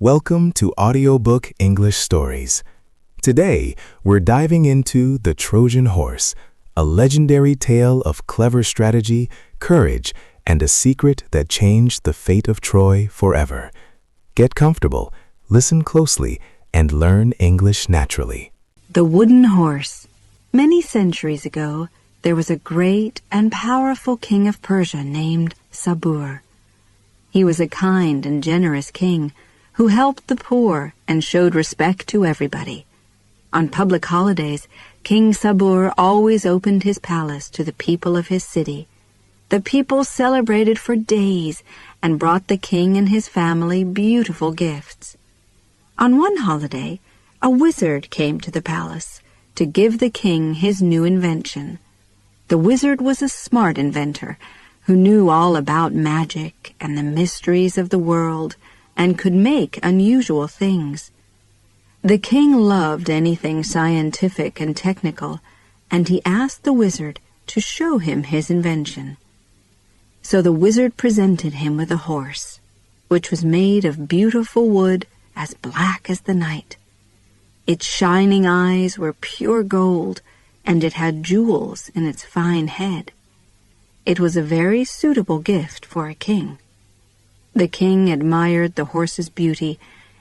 Welcome to Audiobook English Stories. Today, we're diving into The Trojan Horse, a legendary tale of clever strategy, courage, and a secret that changed the fate of Troy forever. Get comfortable, listen closely, and learn English naturally. The Wooden Horse. Many centuries ago, there was a great and powerful king of Persia named Sabur. He was a kind and generous king who helped the poor and showed respect to everybody. On public holidays, King Sabur always opened his palace to the people of his city. The people celebrated for days and brought the king and his family beautiful gifts. On one holiday, a wizard came to the palace to give the king his new invention. The wizard was a smart inventor who knew all about magic and the mysteries of the world and could make unusual things. The king loved anything scientific and technical, and he asked the wizard to show him his invention. So the wizard presented him with a horse, which was made of beautiful wood as black as the night. Its shining eyes were pure gold, and it had jewels in its fine head. It was a very suitable gift for a king. The king admired the horse's beauty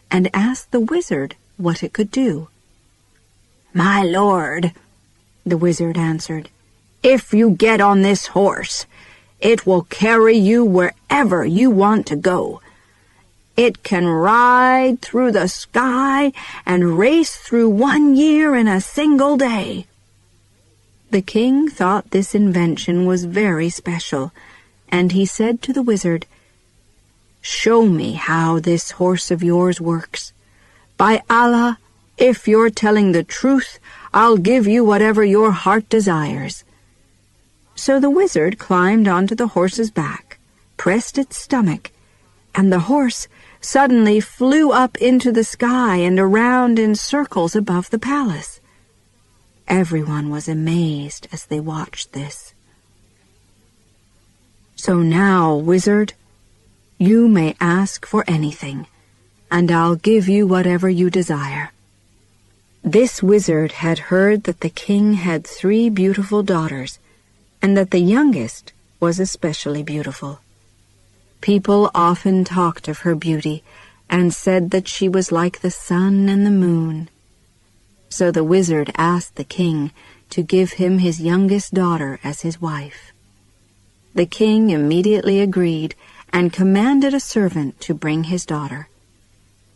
and asked the wizard what it could do. "My lord," the wizard answered, "if you get on this horse, it will carry you wherever you want to go. It can ride through the sky and race through 1 year in a single day." The king thought this invention was very special, and he said to the wizard, "Show me how this horse of yours works. By Allah, if you're telling the truth, I'll give you whatever your heart desires." So the wizard climbed onto the horse's back, pressed its stomach, and the horse suddenly flew up into the sky and around in circles above the palace. Everyone was amazed as they watched this. "So now, wizard, you may ask for anything, and I'll give you whatever you desire." This wizard had heard that the king had 3 beautiful daughters, and that the youngest was especially beautiful. People often talked of her beauty and said that she was like the sun and the moon. So the wizard asked the king to give him his youngest daughter as his wife. The king immediately agreed and commanded a servant to bring his daughter.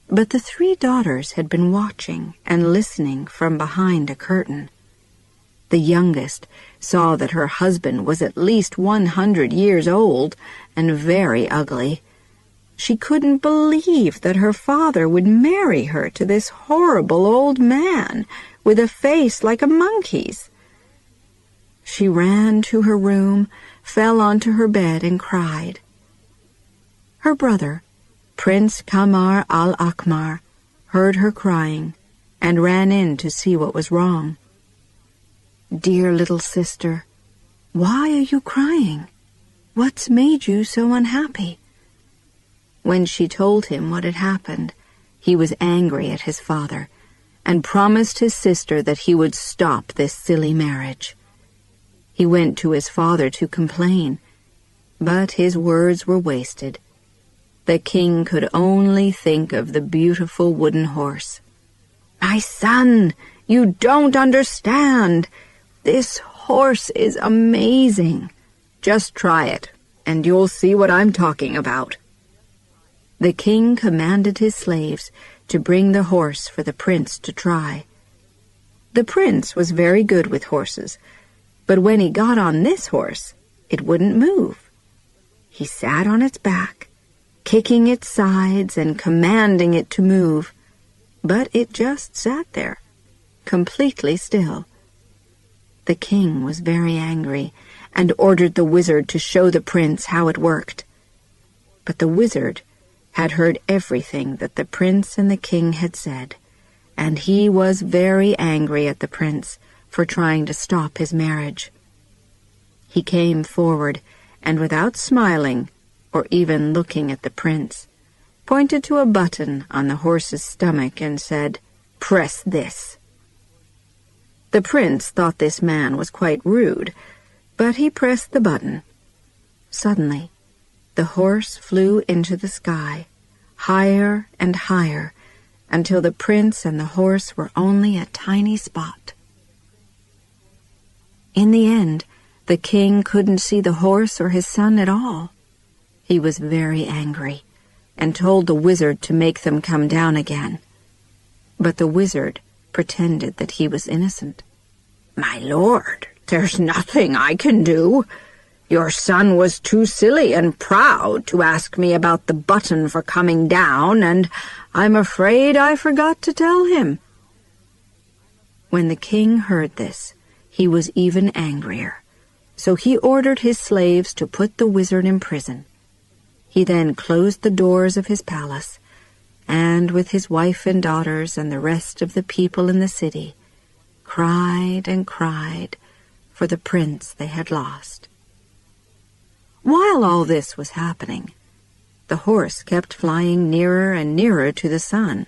But the 3 daughters had been watching and listening from behind a curtain. The youngest saw that her husband was at least 100 years old and very ugly. She couldn't believe that her father would marry her to this horrible old man with a face like a monkey's. She ran to her room, fell onto her bed, and cried. Her brother, Prince Kamar al-Akmar, heard her crying and ran in to see what was wrong. "Dear little sister, why are you crying? What's made you so unhappy?" When she told him what had happened, he was angry at his father and promised his sister that he would stop this silly marriage. He went to his father to complain, but his words were wasted. The king could only think of the beautiful wooden horse. "My son, you don't understand. This horse is amazing. Just try it, and you'll see what I'm talking about." The king commanded his slaves to bring the horse for the prince to try. The prince was very good with horses, but when he got on this horse, it wouldn't move. He sat on its back, kicking its sides and commanding it to move, but it just sat there, completely still. The king was very angry and ordered the wizard to show the prince how it worked. But the wizard had heard everything that the prince and the king had said, and he was very angry at the prince for trying to stop his marriage. He came forward and, without smiling or even looking at the prince, pointed to a button on the horse's stomach and said, "Press this." The prince thought this man was quite rude, but he pressed the button. Suddenly, the horse flew into the sky, higher and higher, until the prince and the horse were only a tiny spot. In the end, the king couldn't see the horse or his son at all. He was very angry and told the wizard to make them come down again. But the wizard pretended that he was innocent. "My lord, there's nothing I can do. Your son was too silly and proud to ask me about the button for coming down, and I'm afraid I forgot to tell him." When the king heard this, he was even angrier, so he ordered his slaves to put the wizard in prison. He then closed the doors of his palace, and with his wife and daughters and the rest of the people in the city, cried and cried for the prince they had lost. While all this was happening, the horse kept flying nearer and nearer to the sun.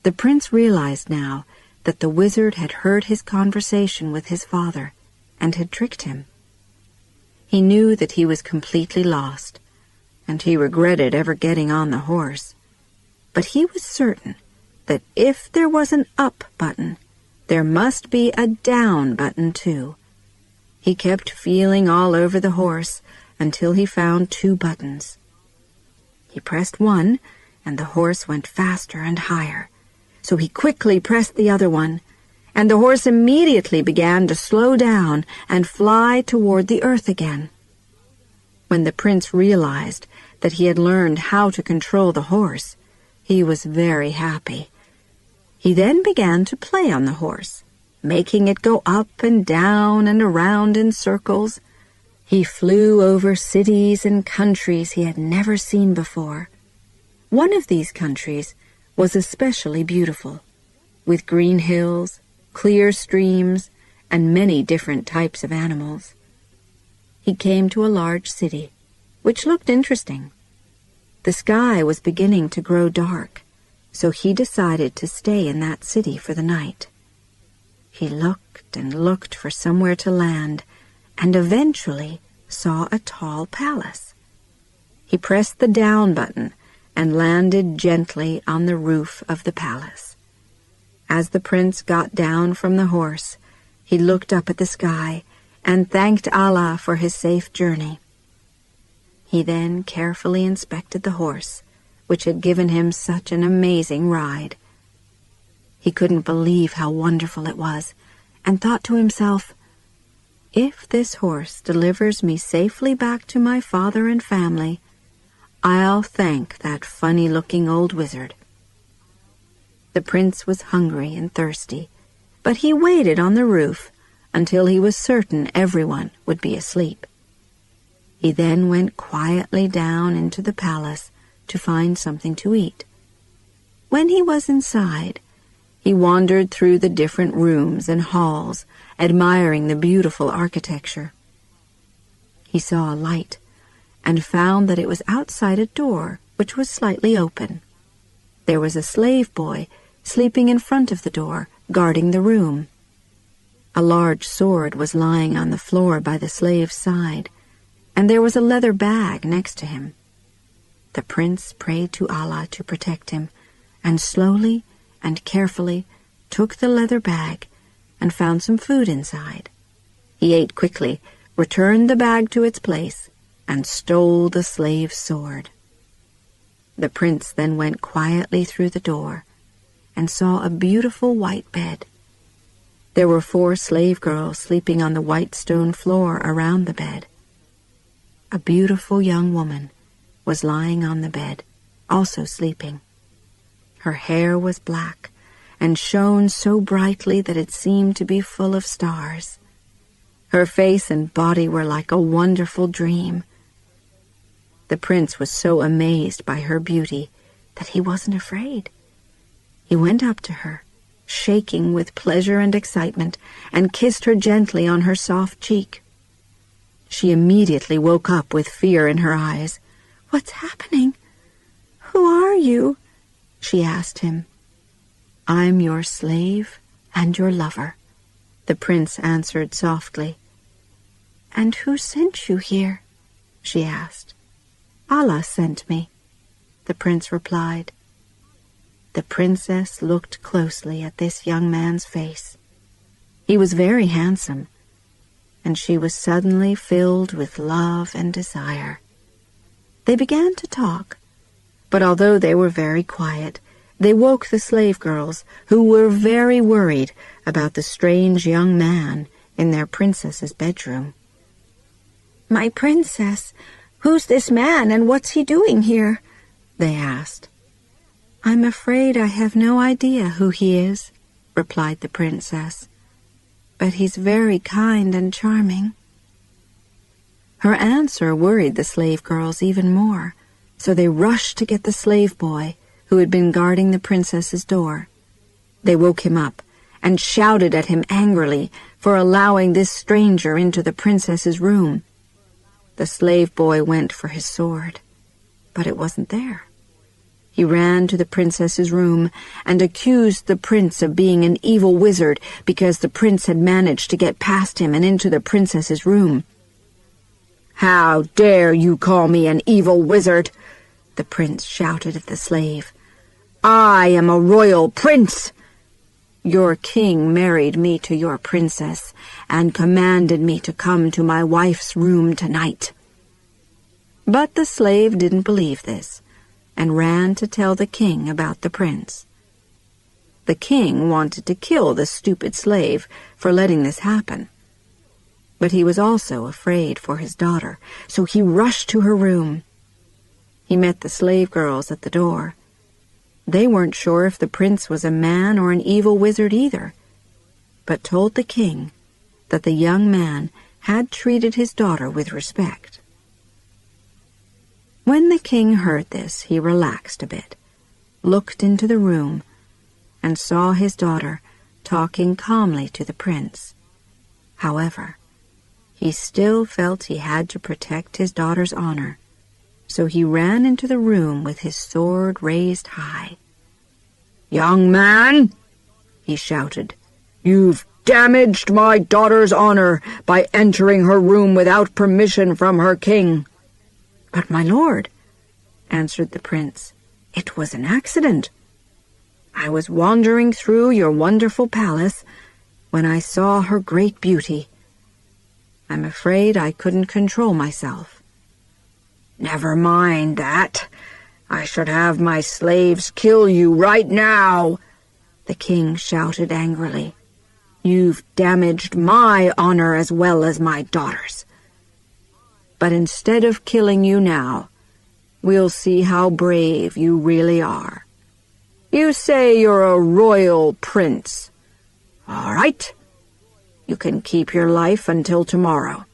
The prince realized now that the wizard had heard his conversation with his father and had tricked him. He knew that he was completely lost, and he regretted ever getting on the horse. But he was certain that if there was an up button, there must be a down button too. He kept feeling all over the horse until he found 2 buttons. He pressed one, and the horse went faster and higher. So he quickly pressed the other one, and the horse immediately began to slow down and fly toward the earth again. When the prince realized that he had learned how to control the horse, he was very happy. He then began to play on the horse, making it go up and down and around in circles. He flew over cities and countries he had never seen before. One of these countries was especially beautiful, with green hills, clear streams, and many different types of animals. He came to a large city, which looked interesting. The sky was beginning to grow dark, so he decided to stay in that city for the night. He looked and looked for somewhere to land, and eventually saw a tall palace. He pressed the down button and landed gently on the roof of the palace. As the prince got down from the horse, he looked up at the sky and thanked Allah for his safe journey. He then carefully inspected the horse, which had given him such an amazing ride. He couldn't believe how wonderful it was, and thought to himself, "If this horse delivers me safely back to my father and family, I'll thank that funny-looking old wizard." The prince was hungry and thirsty, but he waited on the roof until he was certain everyone would be asleep. He then went quietly down into the palace to find something to eat. When he was inside, he wandered through the different rooms and halls, admiring the beautiful architecture. He saw a light and found that it was outside a door which was slightly open. There was a slave boy sleeping in front of the door, guarding the room. A large sword was lying on the floor by the slave's side, and there was a leather bag next to him. The prince prayed to Allah to protect him, and slowly and carefully took the leather bag and found some food inside. He ate quickly, returned the bag to its place, and stole the slave's sword. The prince then went quietly through the door and saw a beautiful white bed. There were 4 slave girls sleeping on the white stone floor around the bed. A beautiful young woman was lying on the bed, also sleeping. Her hair was black and shone so brightly that it seemed to be full of stars. Her face and body were like a wonderful dream. The prince was so amazed by her beauty that he wasn't afraid. He went up to her, shaking with pleasure and excitement, and kissed her gently on her soft cheek. She immediately woke up with fear in her eyes. "What's happening? "Who are you?" she asked him. "I'm your slave and your lover," the prince answered softly. "And who sent you here?" she asked. "Allah sent me," the prince replied. The princess looked closely at this young man's face. He was very handsome, and she was suddenly filled with love and desire. They began to talk, but although they were very quiet, they woke the slave girls, who were very worried about the strange young man in their princess's bedroom. "My princess, who's this man and what's he doing here?" they asked. "I'm afraid I have no idea who he is," replied the princess, "but he's very kind and charming." Her answer worried the slave girls even more, so they rushed to get the slave boy who had been guarding the princess's door. They woke him up and shouted at him angrily for allowing this stranger into the princess's room. The slave boy went for his sword, but it wasn't there. He ran to the princess's room and accused the prince of being an evil wizard because the prince had managed to get past him and into the princess's room. "How dare you call me an evil wizard?" the prince shouted at the slave. "I am a royal prince. Your king married me to your princess and commanded me to come to my wife's room tonight." But the slave didn't believe this and ran to tell the king about the prince. The king wanted to kill the stupid slave for letting this happen. But he was also afraid for his daughter, so he rushed to her room. He met the slave girls at the door. They weren't sure if the prince was a man or an evil wizard either, but told the king that the young man had treated his daughter with respect. When the king heard this, he relaxed a bit, looked into the room, and saw his daughter talking calmly to the prince. However, he still felt he had to protect his daughter's honor, so he ran into the room with his sword raised high. "Young man," he shouted, "you've damaged my daughter's honor by entering her room without permission from her king." "But my lord," answered the prince, "it was an accident. I was wandering through your wonderful palace when I saw her great beauty. I'm afraid I couldn't control myself." "Never mind that. I should have my slaves kill you right now," the king shouted angrily. "You've damaged my honor as well as my daughter's. But instead of killing you now, we'll see how brave you really are. You say you're a royal prince. All right. You can keep your life until tomorrow.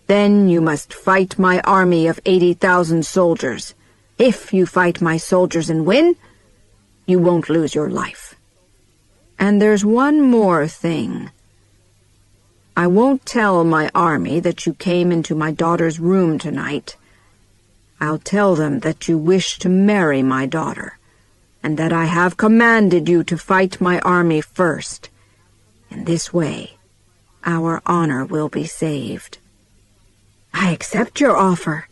Then you must fight my army of 80,000 soldiers. If you fight my soldiers and win, you won't lose your life. And there's one more thing. I won't tell my army that you came into my daughter's room tonight. I'll tell them that you wish to marry my daughter, and that I have commanded you to fight my army first. In this way, our honor will be saved." "I accept your offer,"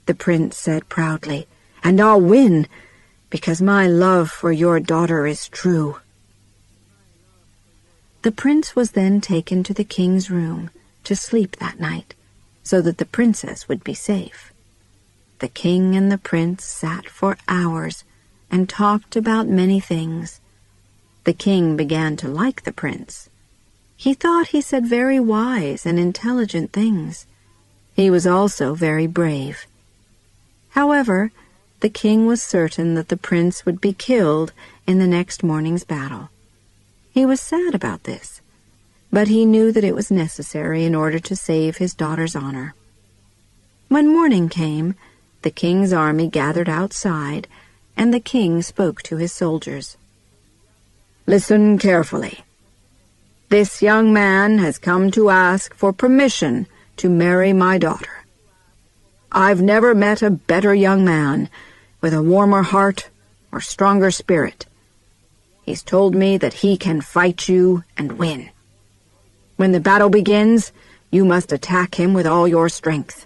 the prince said proudly, "and I'll win, because my love for your daughter is true." The prince was then taken to the king's room to sleep that night, so that the princess would be safe. The king and the prince sat for hours and talked about many things. The king began to like the prince. He thought he said very wise and intelligent things. He was also very brave. However, the king was certain that the prince would be killed in the next morning's battle. He was sad about this, but he knew that it was necessary in order to save his daughter's honor. When morning came, the king's army gathered outside, and the king spoke to his soldiers. "Listen carefully. This young man has come to ask for permission to marry my daughter. I've never met a better young man with a warmer heart or stronger spirit. He's told me that he can fight you and win. When the battle begins, you must attack him with all your strength."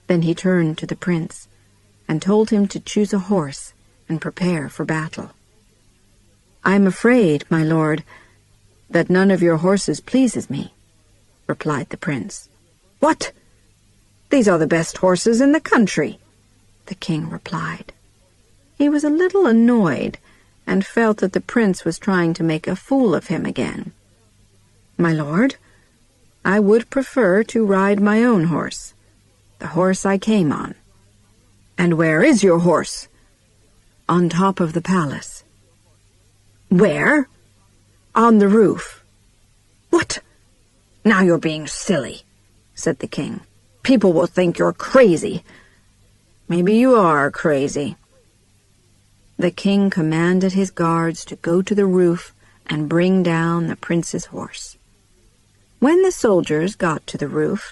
Then he turned to the prince and told him to choose a horse and prepare for battle. "I'm afraid, my lord, that none of your horses pleases me," replied the prince. "What? These are the best horses in the country," the king replied. He was a little annoyed and felt that the prince was trying to make a fool of him again. "My lord, I would prefer to ride my own horse, the horse I came on." "And where is your horse?" "On top of the palace." "Where?" "On the roof." "What? Now you're being silly," said the king. "People will think you're crazy." "Maybe you are crazy." The king commanded his guards to go to the roof and bring down the prince's horse. When the soldiers got to the roof,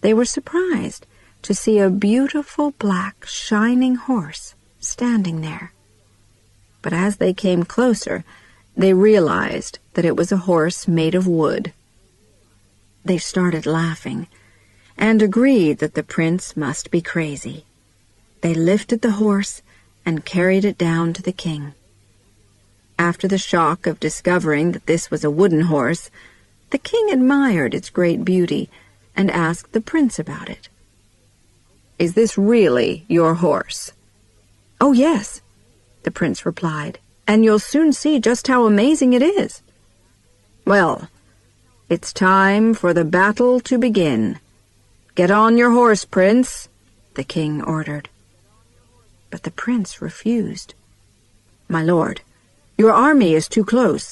they were surprised to see a beautiful black, shining horse standing there. But as they came closer, they realized that it was a horse made of wood. They started laughing and agreed that the prince must be crazy. They lifted the horse and carried it down to the king. After the shock of discovering that this was a wooden horse, the king admired its great beauty and asked the prince about it. "Is this really your horse?" "Oh, yes," the prince replied, "and you'll soon see just how amazing it is." "Well, it's time for the battle to begin. Get on your horse, prince," the king ordered. But the prince refused. "My lord, your army is too close.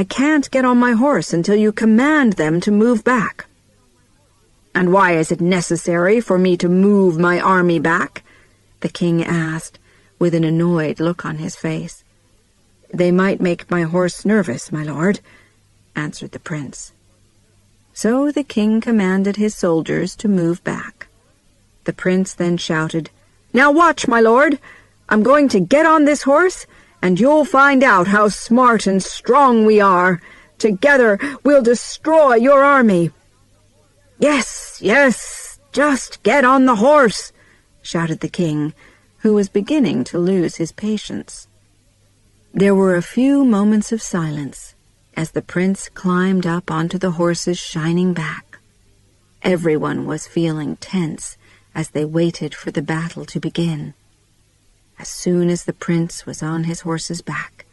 I can't get on my horse until you command them to move back." "And why is it necessary for me to move my army back?" the king asked, with an annoyed look on his face. "They might make my horse nervous, my lord," answered the prince. So the king commanded his soldiers to move back. The prince then shouted, "Now watch, my lord! I'm going to get on this horse, and you'll find out how smart and strong we are. Together we'll destroy your army." "Yes, yes, just get on the horse," shouted the king, who was beginning to lose his patience. There were a few moments of silence as the prince climbed up onto the horse's shining back. Everyone was feeling tense as they waited for the battle to begin. As soon as the prince was on his horse's back,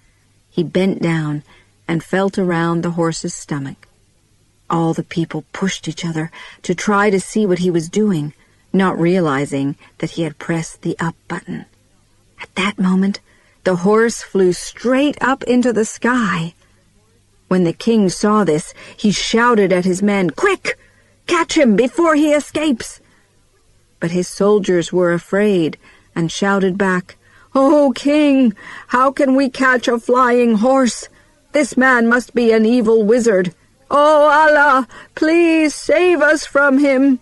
he bent down and felt around the horse's stomach. All the people pushed each other to try to see what he was doing, not realizing that he had pressed the up button. At that moment, the horse flew straight up into the sky. When the king saw this, he shouted at his men, "Quick! Catch him before he escapes!" But his soldiers were afraid and shouted back, "Oh, king, how can we catch a flying horse? This man must be an evil wizard. Oh, Allah, please save us from him."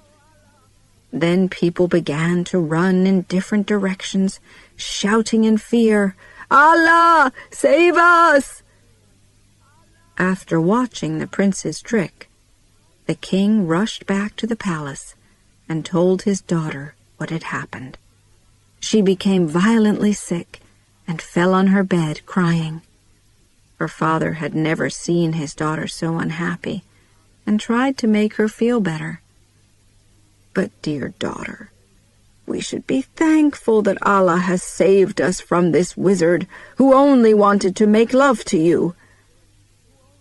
Then people began to run in different directions, shouting in fear, "Allah, save us!" After watching the prince's trick, the king rushed back to the palace and told his daughter what had happened. She became violently sick and fell on her bed crying. Her father had never seen his daughter so unhappy and tried to make her feel better. "But, dear daughter, we should be thankful that Allah has saved us from this wizard who only wanted to make love to you."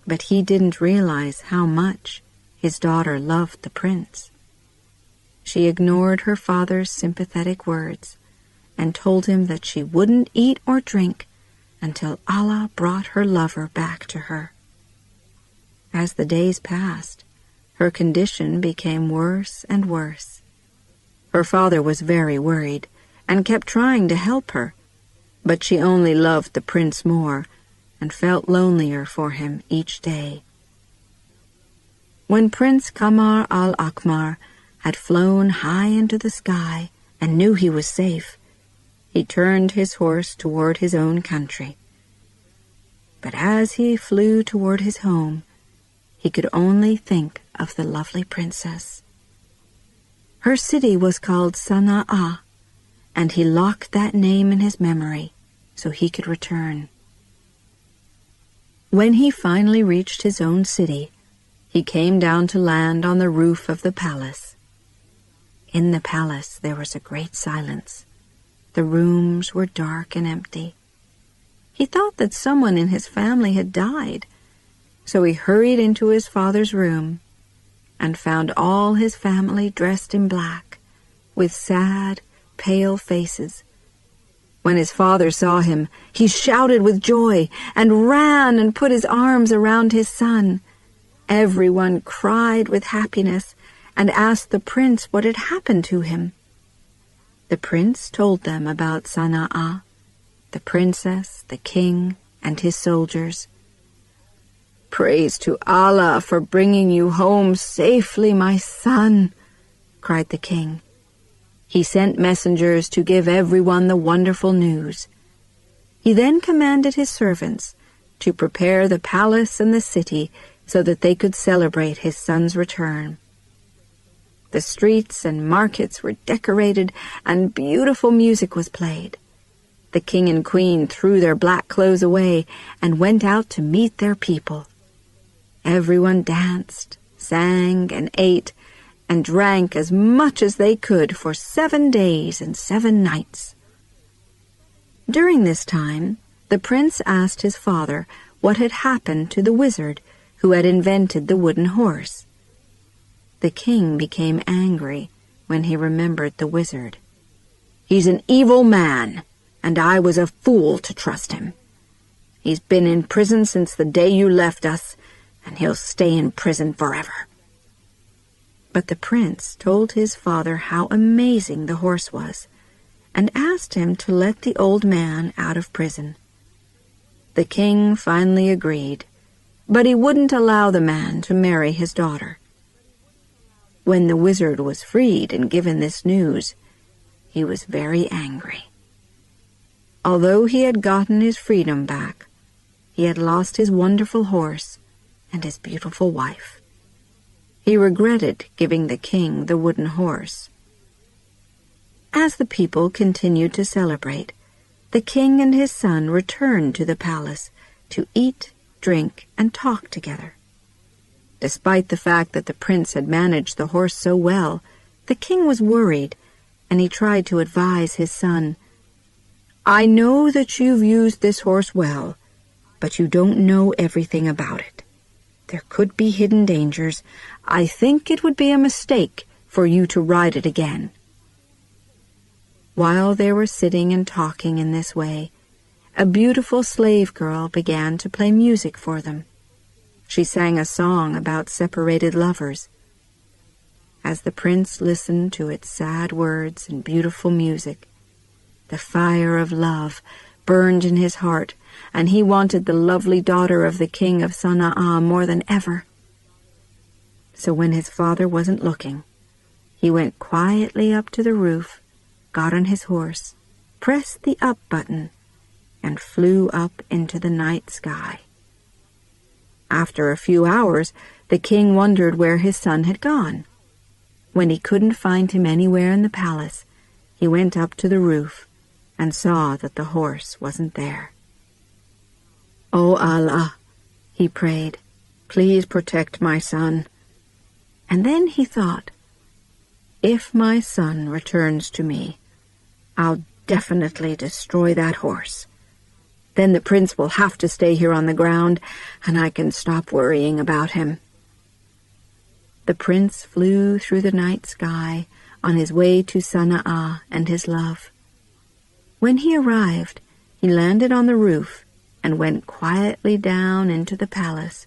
But he didn't realize how much his daughter loved the prince. She ignored her father's sympathetic words and told him that she wouldn't eat or drink until Allah brought her lover back to her. As the days passed, her condition became worse and worse. Her father was very worried and kept trying to help her, but she only loved the prince more and felt lonelier for him each day. When Prince Kamar al-Akmar had flown high into the sky and knew he was safe, he turned his horse toward his own country. But as he flew toward his home, he could only think of the lovely princess. Her city was called Sana'a, and he locked that name in his memory so he could return. When he finally reached his own city, he came down to land on the roof of the palace. In the palace there was a great silence. The rooms were dark and empty. He thought that someone in his family had died, so he hurried into his father's room and found all his family dressed in black, with sad, pale faces. When his father saw him, he shouted with joy and ran and put his arms around his son. Everyone cried with happiness and asked the prince what had happened to him. The prince told them about Sana'a, the princess, the king, and his soldiers. "Praise to Allah for bringing you home safely, my son," cried the king. He sent messengers to give everyone the wonderful news. He then commanded his servants to prepare the palace and the city so that they could celebrate his son's return. The streets and markets were decorated and beautiful music was played. The king and queen threw their black clothes away and went out to meet their people. Everyone danced, sang, and ate, and drank as much as they could for 7 days and 7 nights. During this time, the prince asked his father what had happened to the wizard who had invented the wooden horse. The king became angry when he remembered the wizard. "He's an evil man, and I was a fool to trust him. He's been in prison since the day you left us, and he'll stay in prison forever." But the prince told his father how amazing the horse was, and asked him to let the old man out of prison. The king finally agreed, but he wouldn't allow the man to marry his daughter. When the wizard was freed and given this news, he was very angry. Although he had gotten his freedom back, he had lost his wonderful horse and his beautiful wife. He regretted giving the king the wooden horse. As the people continued to celebrate, the king and his son returned to the palace to eat, drink, and talk together. Despite the fact that the prince had managed the horse so well, the king was worried, and he tried to advise his son. "I know that you've used this horse well, but you don't know everything about it. There could be hidden dangers. I think it would be a mistake for you to ride it again." While they were sitting and talking in this way, a beautiful slave girl began to play music for them. She sang a song about separated lovers. As the prince listened to its sad words and beautiful music, the fire of love burned in his heart, and he wanted the lovely daughter of the king of Sana'a more than ever. So when his father wasn't looking, he went quietly up to the roof, got on his horse, pressed the up button, and flew up into the night sky. After a few hours, the king wondered where his son had gone. When he couldn't find him anywhere in the palace, he went up to the roof and saw that the horse wasn't there. "Oh Allah," he prayed, "please protect my son." And then he thought, "If my son returns to me, I'll definitely destroy that horse. Then the prince will have to stay here on the ground, and I can stop worrying about him." The prince flew through the night sky on his way to Sana'a and his love. When he arrived, he landed on the roof and went quietly down into the palace,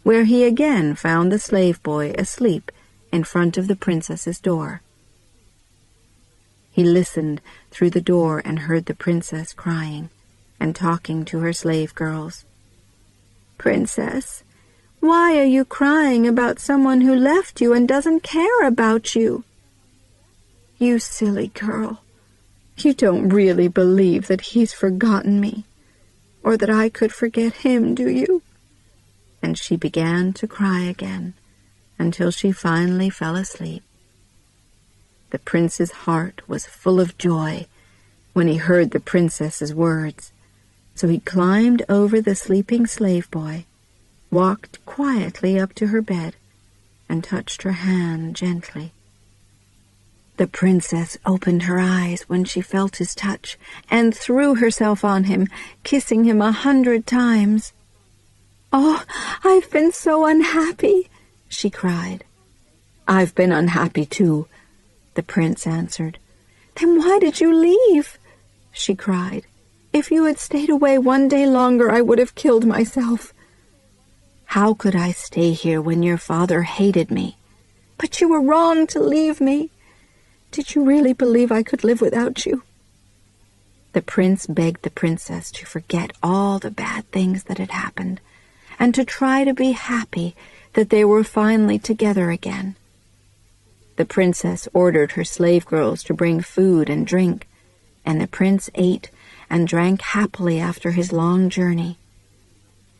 where he again found the slave boy asleep in front of the princess's door. He listened through the door and heard the princess crying and talking to her slave girls. "Princess, why are you crying about someone who left you and doesn't care about you?" "You silly girl, You don't really believe that he's forgotten me, or that I could forget him, do you?" And she began to cry again, until she finally fell asleep. The prince's heart was full of joy when he heard the princess's words, so he climbed over the sleeping slave boy, walked quietly up to her bed, and touched her hand gently. The princess opened her eyes when she felt his touch and threw herself on him, kissing him 100 times. "Oh, I've been so unhappy," she cried. "I've been unhappy too," the prince answered. "Then why did you leave?" she cried. "If you had stayed away one day longer, I would have killed myself." "How could I stay here when your father hated me?" "But you were wrong to leave me. Did you really believe I could live without you?" The prince begged the princess to forget all the bad things that had happened, and to try to be happy that they were finally together again. The princess ordered her slave girls to bring food and drink, and the prince ate and drank happily after his long journey.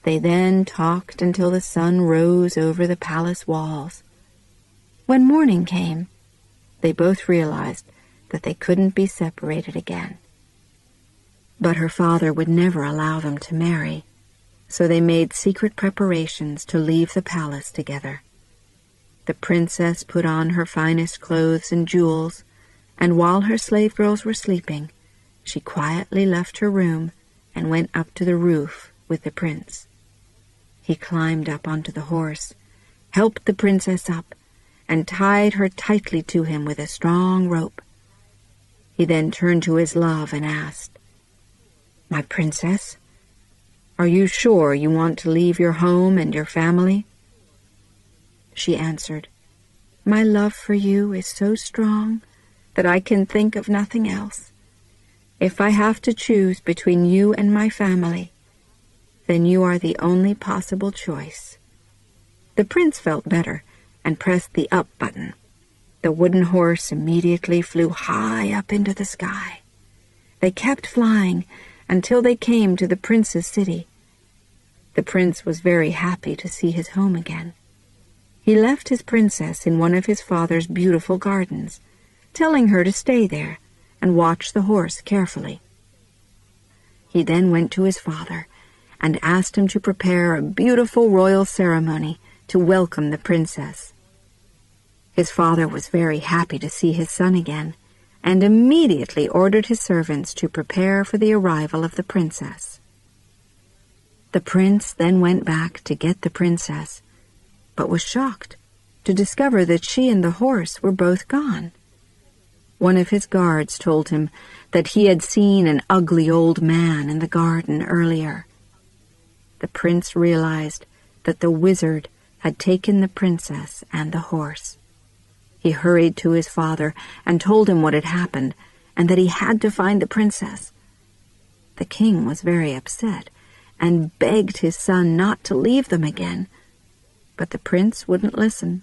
They then talked until the sun rose over the palace walls. When morning came, they both realized that they couldn't be separated again. But her father would never allow them to marry, so they made secret preparations to leave the palace together. The princess put on her finest clothes and jewels, and while her slave girls were sleeping, she quietly left her room and went up to the roof with the prince. He climbed up onto the horse, helped the princess up, and tied her tightly to him with a strong rope. He then turned to his love and asked, "My princess, are you sure you want to leave your home and your family?" She answered, "My love for you is so strong that I can think of nothing else. If I have to choose between you and my family, then you are the only possible choice." The prince felt better and pressed the up button. The wooden horse immediately flew high up into the sky. They kept flying until they came to the prince's city. The prince was very happy to see his home again. He left his princess in one of his father's beautiful gardens, telling her to stay there and watch the horse carefully. He then went to his father and asked him to prepare a beautiful royal ceremony to welcome the princess. His father was very happy to see his son again, and immediately ordered his servants to prepare for the arrival of the princess. The prince then went back to get the princess, but was shocked to discover that she and the horse were both gone. One of his guards told him that he had seen an ugly old man in the garden earlier. The prince realized that the wizard had taken the princess and the horse. He hurried to his father and told him what had happened, and that he had to find the princess. The king was very upset and begged his son not to leave them again, but the prince wouldn't listen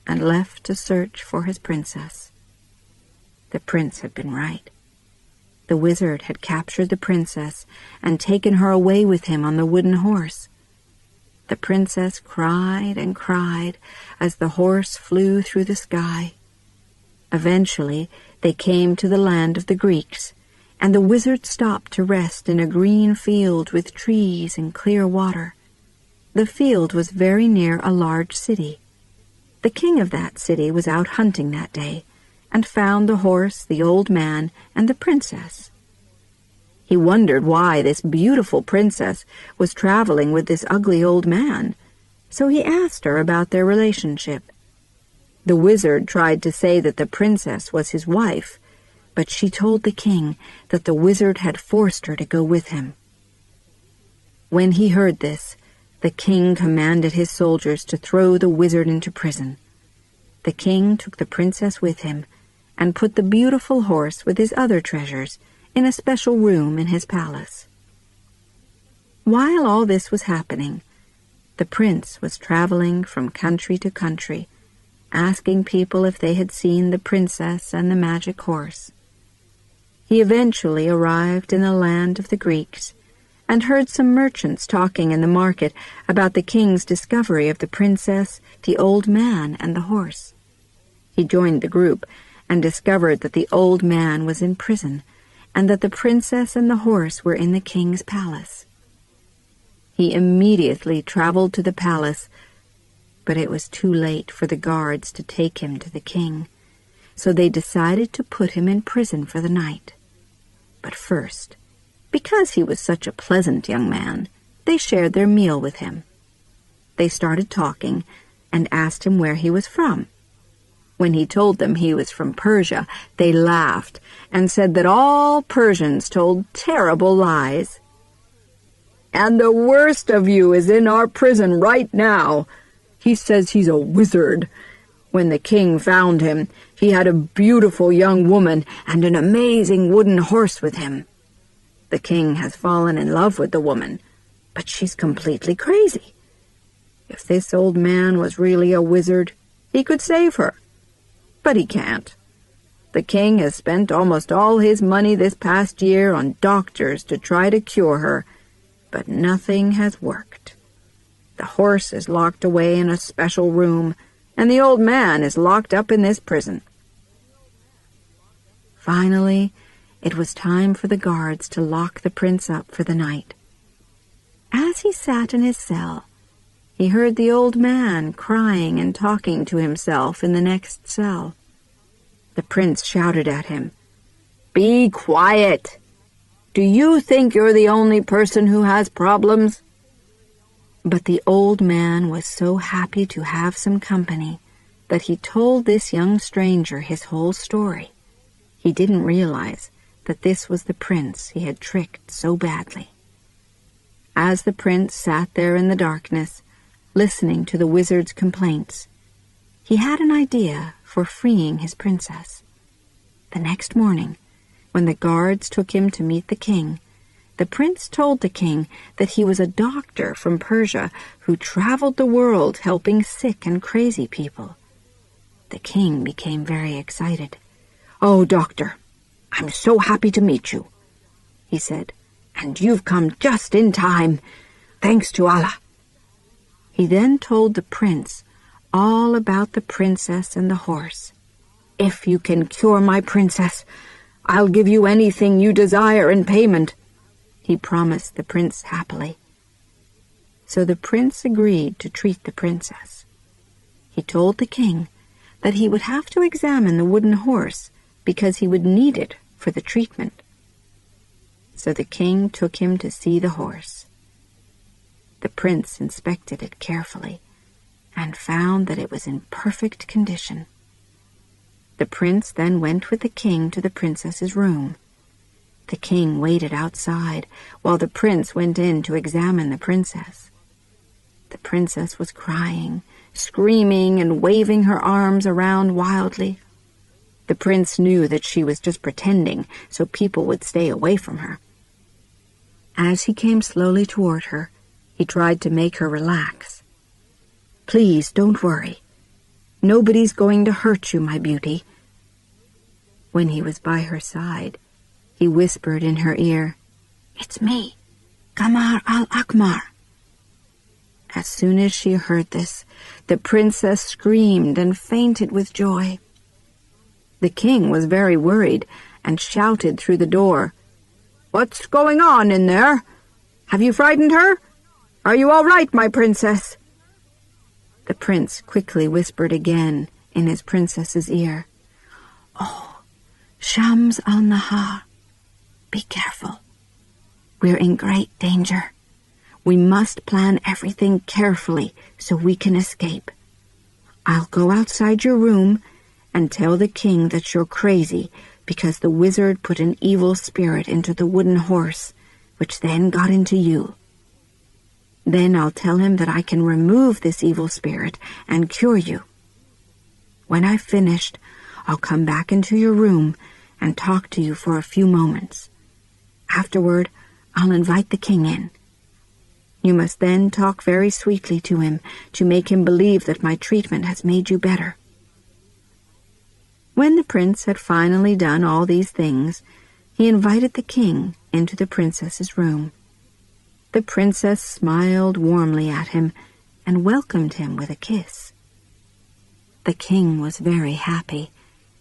and left to search for his princess. The prince had been right. The wizard had captured the princess and taken her away with him on the wooden horse. The princess cried and cried as the horse flew through the sky. Eventually, they came to the land of the Greeks, and the wizard stopped to rest in a green field with trees and clear water. The field was very near a large city. The king of that city was out hunting that day, and found the horse, the old man, and the princess. He wondered why this beautiful princess was traveling with this ugly old man, so he asked her about their relationship. The wizard tried to say that the princess was his wife, but she told the king that the wizard had forced her to go with him. When he heard this, the king commanded his soldiers to throw the wizard into prison. The king took the princess with him and put the beautiful horse with his other treasures in a special room in his palace. While all this was happening, the prince was traveling from country to country, asking people if they had seen the princess and the magic horse. He eventually arrived in the land of the Greeks and heard some merchants talking in the market about the king's discovery of the princess, the old man, and the horse. He joined the group and discovered that the old man was in prison and that the princess and the horse were in the king's palace. He immediately traveled to the palace, but it was too late for the guards to take him to the king, so they decided to put him in prison for the night. But first, because he was such a pleasant young man, they shared their meal with him. They started talking and asked him where he was from. When he told them he was from Persia, they laughed and said that all Persians told terrible lies. "And the worst of you is in our prison right now. He says he's a wizard. When the king found him, he had a beautiful young woman and an amazing wooden horse with him. The king has fallen in love with the woman, but she's completely crazy. If this old man was really a wizard, he could save her. But he can't. The king has spent almost all his money this past year on doctors to try to cure her, but nothing has worked. The horse is locked away in a special room, and the old man is locked up in this prison." Finally, it was time for the guards to lock the prince up for the night. As he sat in his cell, he heard the old man crying and talking to himself in the next cell. The prince shouted at him, "Be quiet! Do you think you're the only person who has problems?" But the old man was so happy to have some company that he told this young stranger his whole story. He didn't realize that this was the prince he had tricked so badly. As the prince sat there in the darkness, listening to the wizard's complaints, he had an idea for freeing his princess. The next morning, when the guards took him to meet the king, the prince told the king that he was a doctor from Persia who traveled the world helping sick and crazy people. The king became very excited. "Oh, doctor, I'm so happy to meet you," he said, "and you've come just in time. Thanks to Allah." He then told the prince all about the princess and the horse. "If you can cure my princess, I'll give you anything you desire in payment," he promised the prince happily. So the prince agreed to treat the princess. He told the king that he would have to examine the wooden horse because he would need it for the treatment. So the king took him to see the horse. The prince inspected it carefully and found that it was in perfect condition. The prince then went with the king to the princess's room. The king waited outside while the prince went in to examine the princess. The princess was crying, screaming, and waving her arms around wildly. The prince knew that she was just pretending so people would stay away from her. As he came slowly toward her, he tried to make her relax. "Please, don't worry. Nobody's going to hurt you, my beauty." When he was by her side, he whispered in her ear, "It's me, Qamar al-Akmar." As soon as she heard this, the princess screamed and fainted with joy. The king was very worried and shouted through the door, "What's going on in there? Have you frightened her? Are you all right, my princess?" The prince quickly whispered again in his princess's ear, "Oh, Shams al-Nahar, be careful. We're in great danger. We must plan everything carefully so we can escape. I'll go outside your room and tell the king that you're crazy because the wizard put an evil spirit into the wooden horse, which then got into you. Then I'll tell him that I can remove this evil spirit and cure you. When I've finished, I'll come back into your room and talk to you for a few moments. Afterward, I'll invite the king in. You must then talk very sweetly to him to make him believe that my treatment has made you better." When the prince had finally done all these things, he invited the king into the princess's room. The princess smiled warmly at him and welcomed him with a kiss. The king was very happy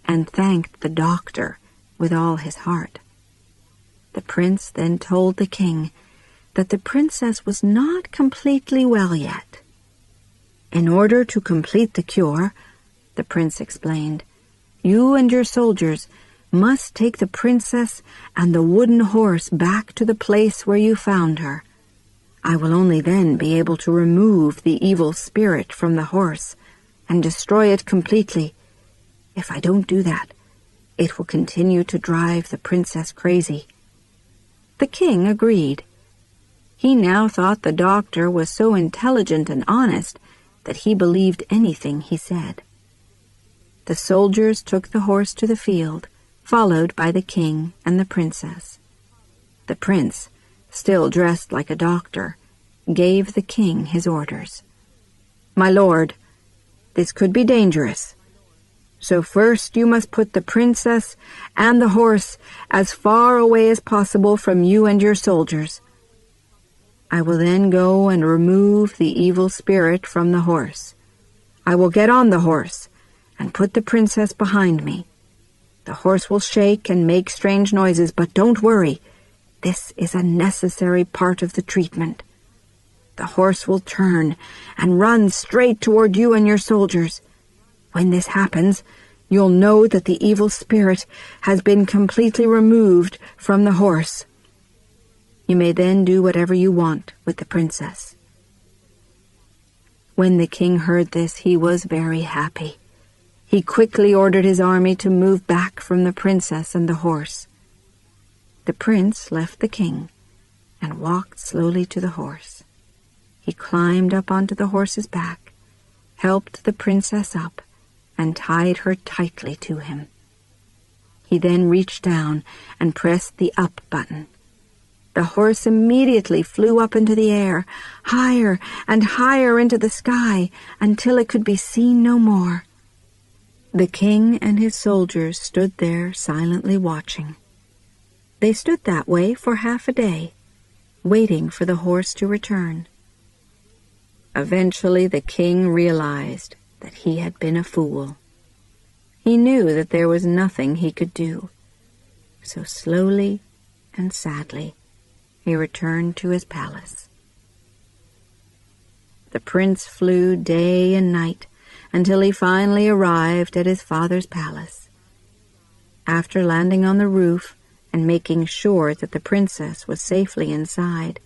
and thanked the doctor with all his heart. The prince then told the king that the princess was not completely well yet. In order to complete the cure, the prince explained, you and your soldiers must take the princess and the wooden horse back to the place where you found her. I will only then be able to remove the evil spirit from the horse and destroy it completely. If I don't do that, it will continue to drive the princess crazy. The king agreed. He now thought the doctor was so intelligent and honest that he believed anything he said. The soldiers took the horse to the field, followed by the king and the princess. The prince, still dressed like a doctor, gave the king his orders. My lord, this could be dangerous. So first you must put the princess and the horse as far away as possible from you and your soldiers. I will then go and remove the evil spirit from the horse. I will get on the horse and put the princess behind me. The horse will shake and make strange noises, but don't worry. This is a necessary part of the treatment. The horse will turn and run straight toward you and your soldiers. When this happens, you'll know that the evil spirit has been completely removed from the horse. You may then do whatever you want with the princess. When the king heard this, he was very happy. He quickly ordered his army to move back from the princess and the horse. The prince left the king and walked slowly to the horse. He climbed up onto the horse's back, helped the princess up, and tied her tightly to him. He then reached down and pressed the up button. The horse immediately flew up into the air, higher and higher into the sky, until it could be seen no more. The king and his soldiers stood there silently watching. They stood that way for half a day, waiting for the horse to return. Eventually the king realized that he had been a fool. He knew that there was nothing he could do. So slowly and sadly, he returned to his palace. The prince flew day and night until he finally arrived at his father's palace. After landing on the roof and making sure that the princess was safely inside,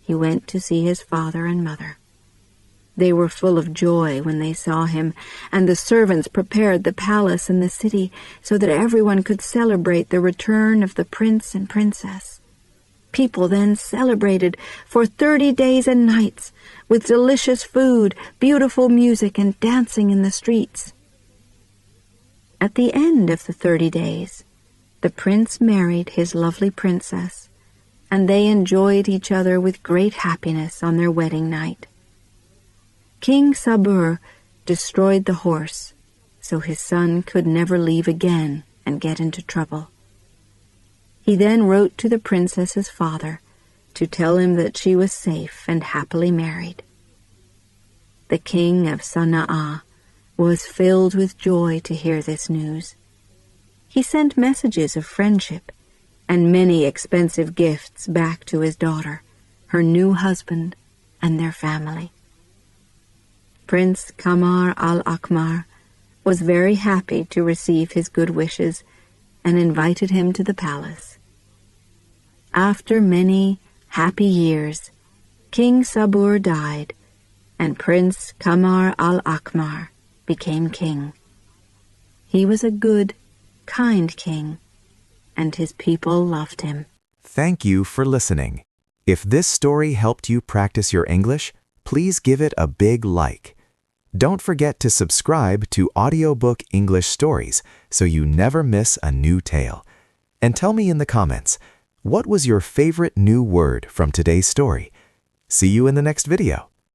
he went to see his father and mother. They were full of joy when they saw him, and the servants prepared the palace and the city so that everyone could celebrate the return of the prince and princess. People then celebrated for 30 days and nights with delicious food, beautiful music, and dancing in the streets. At the end of the 30 days, the prince married his lovely princess, and they enjoyed each other with great happiness on their wedding night. King Sabur destroyed the horse, so his son could never leave again and get into trouble. He then wrote to the princess's father to tell him that she was safe and happily married. The king of Sana'a was filled with joy to hear this news. He sent messages of friendship and many expensive gifts back to his daughter, her new husband, and their family. Prince Kamar al-Akmar was very happy to receive his good wishes and invited him to the palace. After many happy years, King Sabur died, and Prince Kamar al-Akmar became king. He was a good, kind king, and his people loved him. Thank you for listening. If this story helped you practice your English, please give it a big like. Don't forget to subscribe to Audiobook English Stories so you never miss a new tale. And tell me in the comments, what was your favorite new word from today's story? See you in the next video.